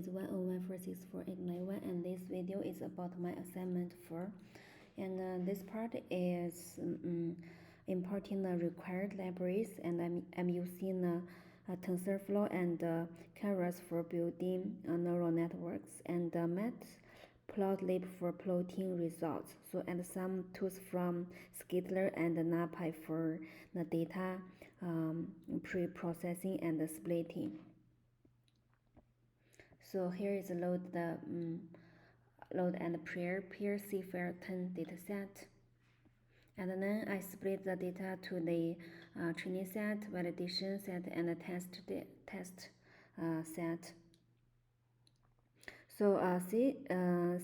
is 101464891, and this video is about my assignment 4. And this part is importing the required libraries, and I'm using TensorFlow and Keras for building neural networks, and Matplotlib for plotting results. So, and some tools from Skittler and NumPy for the data pre-processing and splitting. So here is load and pair CFAIR10 dataset, and then I split the data to the training set, validation set, and the test set. So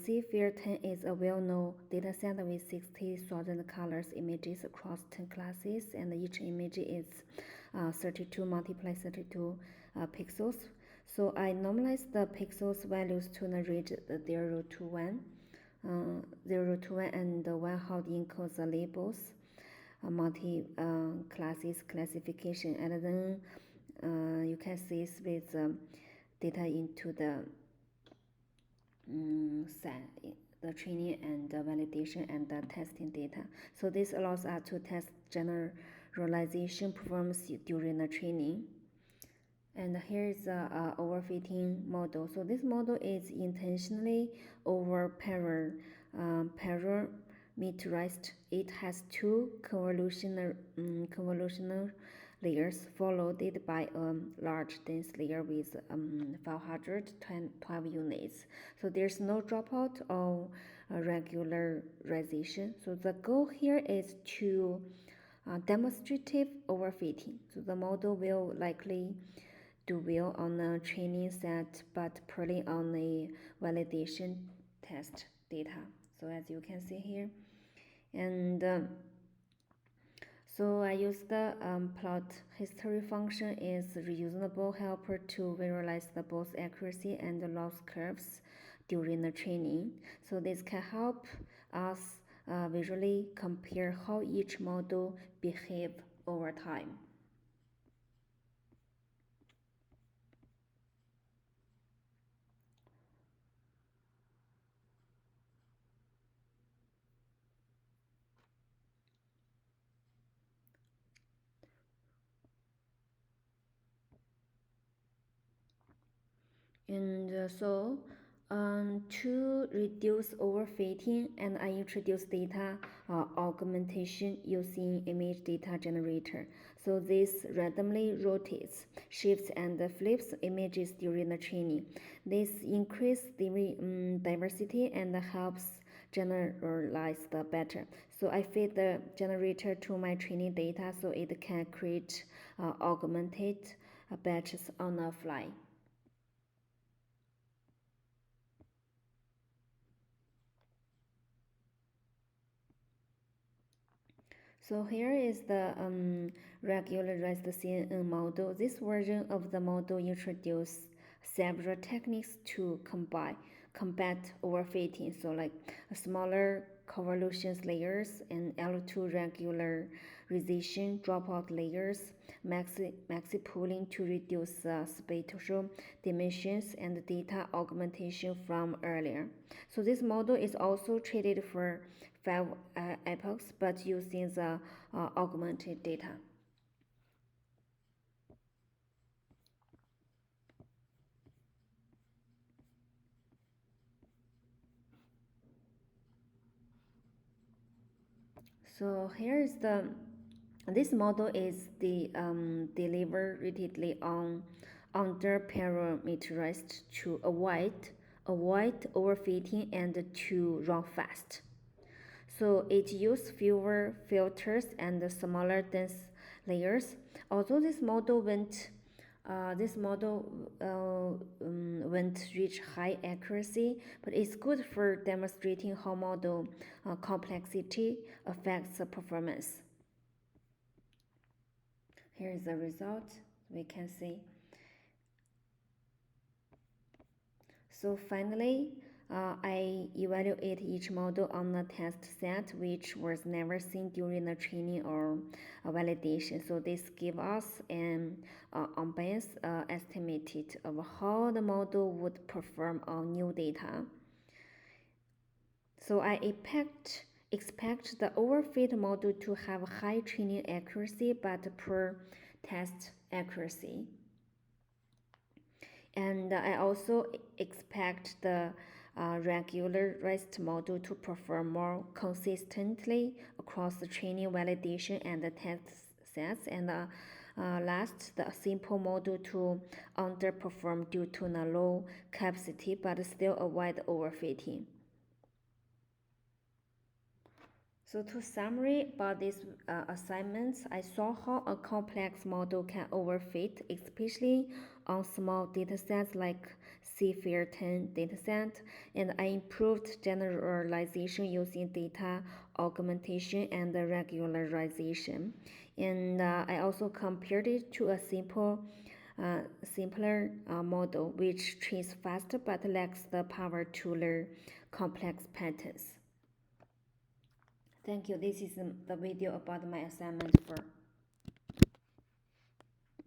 CFAIR10 is a well-known dataset with 60,000 colors images across 10 classes, and each image is 32 multiply 32 pixels. So I normalize the pixels values to the range 0 to 1, and 1 how it encodes the labels, multi classes classification, and then you can see split the data into the set, the training and the validation and the testing data. So this allows us to test generalization performance during the training. And here is the overfitting model. So this model is intentionally over parameterized. It has two convolutional layers followed by a large dense layer with 512 units. So there's no dropout or regularization. So the goal here is to demonstrative overfitting. So the model will likely do well on the training set, but poorly on the validation test data. So as you can see here, and so I use the plot history function is reusable helper to visualize the both accuracy and the loss curves during the training. So this can help us visually compare how each model behave over time. And to reduce overfitting, and I introduce data augmentation using image data generator. So this randomly rotates, shifts, and flips images during the training. This increases the diversity and helps generalize the better. So I feed the generator to my training data so it can create augmented batches on the fly. So here is the regularized CNN model. This version of the model introduces several techniques to combat overfitting. So like smaller convolutions layers and L2 regularization, dropout layers, maxi pooling to reduce spatial dimensions, and data augmentation from earlier. So this model is also treated for 5 epochs, but using the augmented data. So here is this model is delivered repeatedly on under parameterized to avoid overfitting and to run fast. So it uses fewer filters and smaller dense layers. Although this model won't reach high accuracy, but it's good for demonstrating how model complexity affects the performance. Here is the result. We can see. So finally, I evaluate each model on a test set which was never seen during the training or validation. So this gives us an unbiased estimate of how the model would perform on new data. So I expect the overfit model to have high training accuracy but poor test accuracy. And I also expect the regularized model to perform more consistently across the training, validation, and the test sets. And last, the simple model to underperform due to the low capacity but still avoid overfitting. So to summary about these assignments, I saw how a complex model can overfit, especially on small datasets like CFIR10 dataset, and I improved generalization using data augmentation and regularization. And I also compared it to a simpler model which trains faster but lacks the power to learn complex patterns. Thank you. This is the video about my assignment for